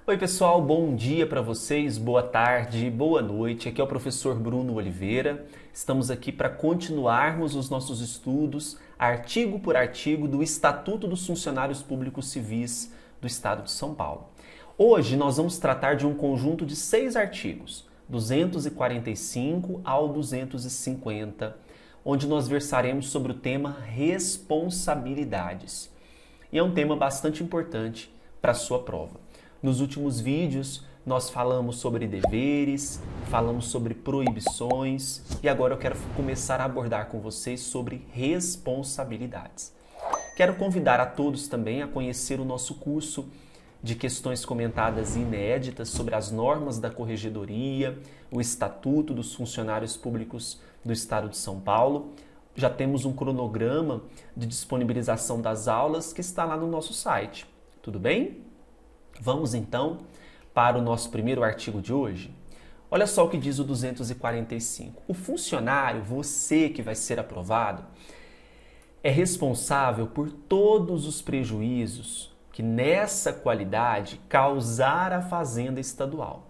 Oi pessoal, bom dia para vocês, boa tarde, boa noite. Aqui é o professor Bruno Oliveira. Estamos aqui para continuarmos os nossos estudos, artigo por artigo, do Estatuto dos Funcionários Públicos Civis do Estado de São Paulo. Hoje nós vamos tratar de um conjunto de 6 artigos, 245 ao 250, onde nós versaremos sobre o tema responsabilidades. E é um tema bastante importante para a sua prova. Nos últimos vídeos, nós falamos sobre deveres, falamos sobre proibições e agora eu quero começar a abordar com vocês sobre responsabilidades. Quero convidar a todos também a conhecer o nosso curso de questões comentadas e inéditas sobre as normas da Corregedoria, o Estatuto dos Funcionários Públicos do Estado de São Paulo. Já temos um cronograma de disponibilização das aulas que está lá no nosso site. Tudo bem? Vamos então para o nosso primeiro artigo de hoje. Olha só o que diz o 245. O funcionário, você que vai ser aprovado, é responsável por todos os prejuízos que nessa qualidade causar a Fazenda Estadual,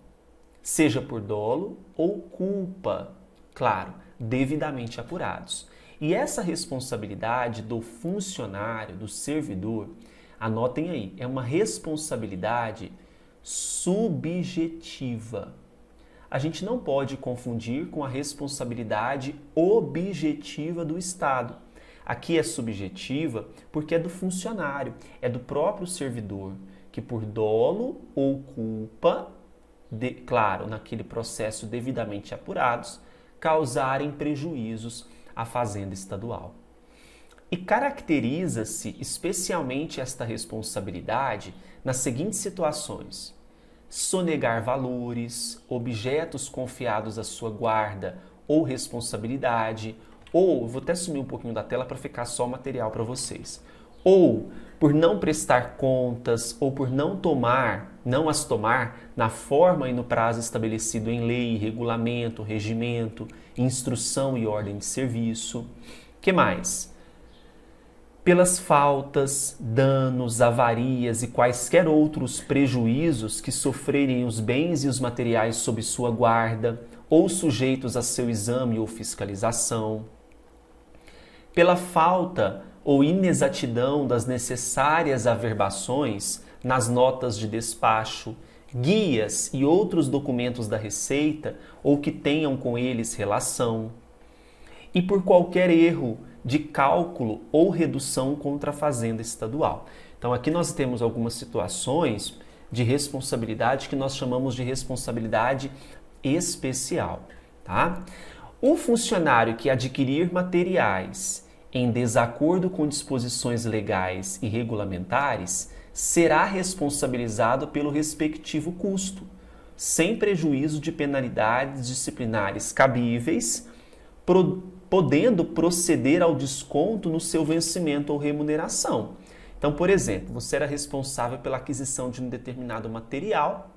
seja por dolo ou culpa, claro, devidamente apurados. E essa responsabilidade do funcionário, do servidor, anotem aí, é uma responsabilidade subjetiva. A gente não pode confundir com a responsabilidade objetiva do Estado. Aqui é subjetiva porque é do funcionário, é do próprio servidor, que por dolo ou culpa, claro, naquele processo devidamente apurados, causarem prejuízos à Fazenda Estadual. E caracteriza-se especialmente esta responsabilidade nas seguintes situações: sonegar valores, objetos confiados à sua guarda ou responsabilidade, ou, vou até sumir um pouquinho da tela para ficar só o material para vocês, ou por não prestar contas ou por não as tomar na forma e no prazo estabelecido em lei, regulamento, regimento, instrução e ordem de serviço. Que mais? Pelas faltas, danos, avarias e quaisquer outros prejuízos que sofrerem os bens e os materiais sob sua guarda ou sujeitos a seu exame ou fiscalização. Pela falta ou inexatidão das necessárias averbações nas notas de despacho, guias e outros documentos da Receita ou que tenham com eles relação. E por qualquer erro de cálculo ou redução contra a Fazenda Estadual. Então aqui nós temos algumas situações de responsabilidade que nós chamamos de responsabilidade especial, tá? O funcionário que adquirir materiais em desacordo com disposições legais e regulamentares será responsabilizado pelo respectivo custo, sem prejuízo de penalidades disciplinares cabíveis, podendo proceder ao desconto no seu vencimento ou remuneração. Então, por exemplo, você era responsável pela aquisição de um determinado material,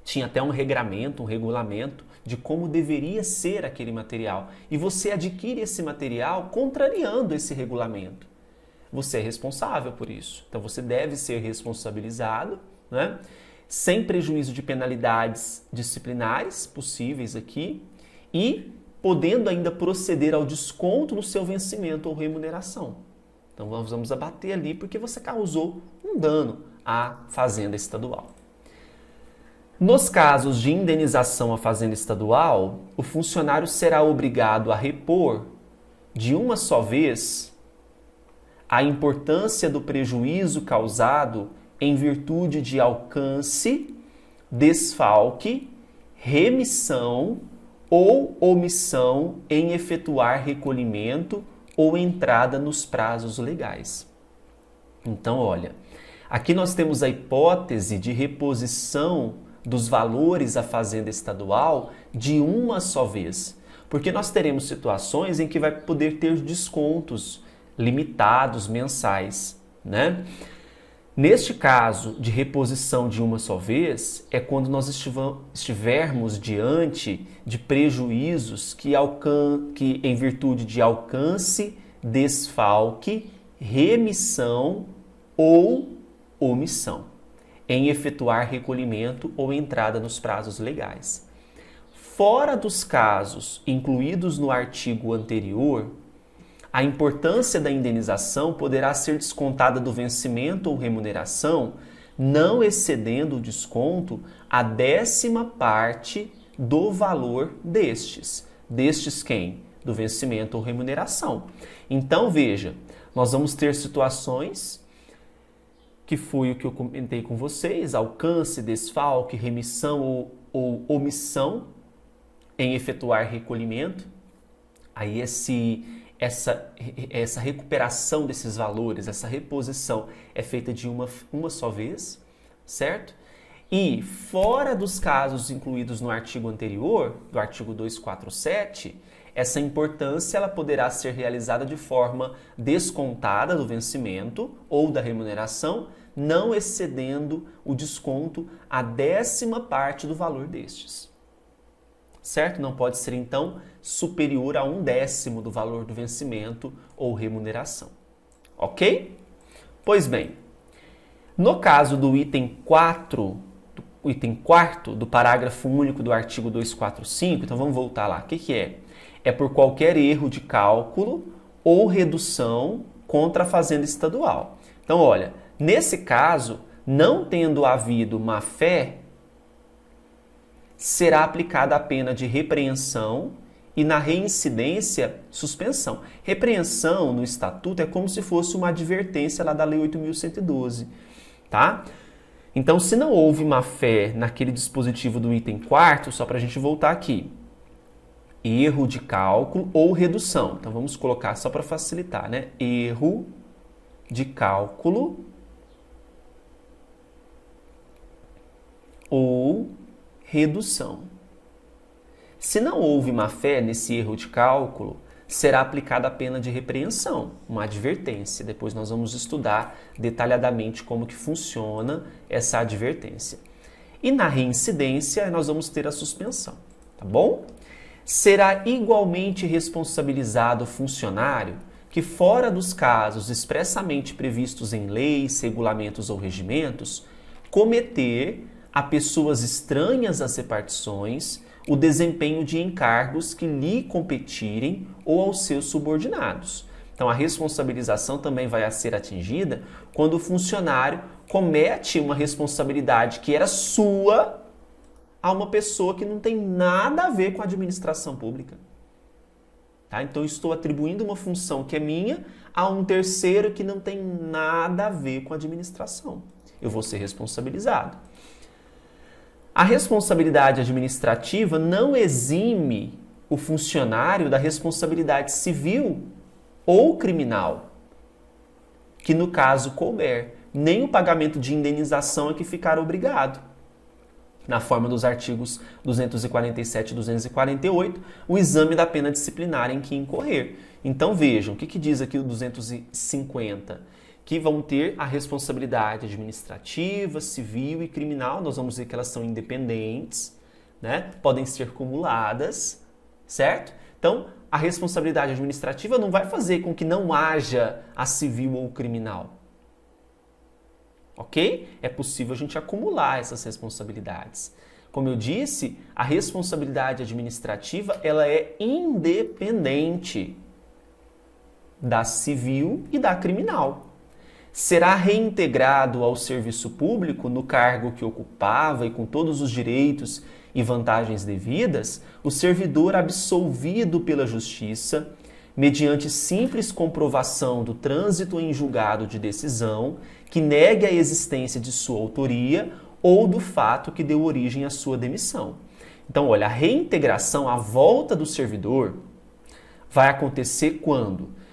tinha até um regramento, um regulamento de como deveria ser aquele material, e você adquire esse material contrariando esse regulamento. Você é responsável por isso. Então, você deve ser responsabilizado, né? Sem prejuízo de penalidades disciplinares possíveis aqui e podendo ainda proceder ao desconto no seu vencimento ou remuneração. Então nós vamos abater ali porque você causou um dano à Fazenda Estadual. Nos casos de indenização à Fazenda Estadual, o funcionário será obrigado a repor de uma só vez a importância do prejuízo causado em virtude de alcance, desfalque, remissão ou omissão em efetuar recolhimento ou entrada nos prazos legais. Então, olha, aqui nós temos a hipótese de reposição dos valores à Fazenda Estadual de uma só vez, porque nós teremos situações em que vai poder ter descontos limitados mensais, né? Neste caso de reposição de uma só vez, é quando nós estivermos diante de prejuízos que em virtude de alcance, desfalque, remissão ou omissão. em efetuar recolhimento ou entrada nos prazos legais. Fora dos casos incluídos no artigo anterior, a importância da indenização poderá ser descontada do vencimento ou remuneração, não excedendo o desconto a 10ª parte do valor destes. Destes quem? Do vencimento ou remuneração. Então, veja, nós vamos ter situações que foi o que eu comentei com vocês, alcance, desfalque, remissão ou omissão em efetuar recolhimento. Aí essa recuperação desses valores, essa reposição é feita de uma só vez, certo? E fora dos casos incluídos no artigo anterior, do artigo 247, essa importância ela poderá ser realizada de forma descontada do vencimento ou da remuneração, não excedendo o desconto a 10ª parte do valor destes. Certo? Não pode ser, então, superior a 1/10 do valor do vencimento ou remuneração. Ok? Pois bem, no caso do item 4, o item 4º do parágrafo único do artigo 245, então vamos voltar lá. O que é? É por qualquer erro de cálculo ou redução contra a fazenda estadual. Então, olha, nesse caso, não tendo havido má-fé, será aplicada a pena de repreensão e, na reincidência, suspensão. Repreensão no Estatuto é como se fosse uma advertência lá da Lei 8.112, tá? Então, se não houve má-fé naquele dispositivo do item 4º, só para a gente voltar aqui, erro de cálculo ou redução. Então, vamos colocar só para facilitar, né? Erro de cálculo ou redução. Se não houve má-fé nesse erro de cálculo, será aplicada a pena de repreensão, uma advertência. Depois nós vamos estudar detalhadamente como que funciona essa advertência. E na reincidência, nós vamos ter a suspensão, tá bom? Será igualmente responsabilizado o funcionário que, fora dos casos expressamente previstos em leis, regulamentos ou regimentos, cometer a pessoas estranhas às repartições o desempenho de encargos que lhe competirem ou aos seus subordinados. Então, a responsabilização também vai ser atingida quando o funcionário comete uma responsabilidade que era sua a uma pessoa que não tem nada a ver com a administração pública. Tá? Então, eu estou atribuindo uma função que é minha a um terceiro que não tem nada a ver com a administração. Eu vou ser responsabilizado. A responsabilidade administrativa não exime o funcionário da responsabilidade civil ou criminal, que no caso couber, nem o pagamento de indenização é que ficar obrigado. Na forma dos artigos 247 e 248, o exame da pena disciplinar em que incorrer. Então vejam, o que diz aqui o 250? Que vão ter a responsabilidade administrativa, civil e criminal. Nós vamos ver que elas são independentes, né? Podem ser cumuladas, certo? Então, a responsabilidade administrativa não vai fazer com que não haja a civil ou criminal. Ok? É possível a gente acumular essas responsabilidades. Como eu disse, a responsabilidade administrativa ela é independente da civil e da criminal. Será reintegrado ao serviço público no cargo que ocupava e com todos os direitos e vantagens devidas o servidor absolvido pela Justiça, mediante simples comprovação do trânsito em julgado de decisão que negue a existência de sua autoria ou do fato que deu origem à sua demissão. Então, olha, a reintegração, a volta do servidor vai acontecer quando?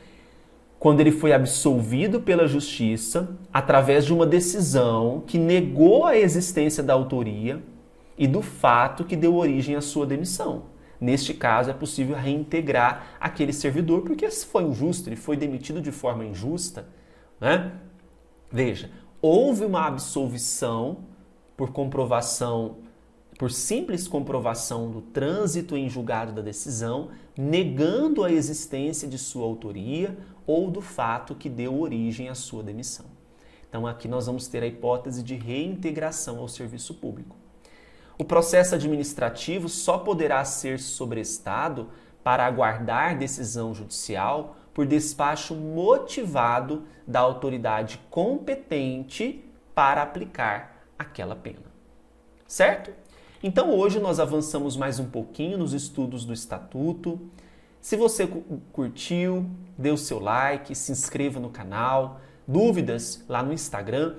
Quando ele foi absolvido pela Justiça através de uma decisão que negou a existência da autoria e do fato que deu origem à sua demissão. Neste caso, é possível reintegrar aquele servidor, porque se foi injusto, ele foi demitido de forma injusta, né? Veja, houve uma absolvição por comprovação, por simples comprovação do trânsito em julgado da decisão, negando a existência de sua autoria ou do fato que deu origem à sua demissão. Então aqui nós vamos ter a hipótese de reintegração ao serviço público. O processo administrativo só poderá ser sobrestado para aguardar decisão judicial por despacho motivado da autoridade competente para aplicar aquela pena. Certo? Então hoje nós avançamos mais um pouquinho nos estudos do Estatuto. Se você curtiu, dê o seu like, se inscreva no canal. Dúvidas lá no Instagram,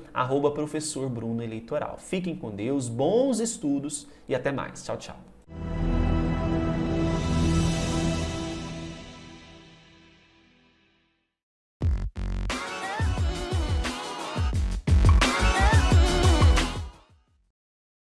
@professorbrunoeleitoral. Fiquem com Deus, bons estudos e até mais. Tchau, tchau.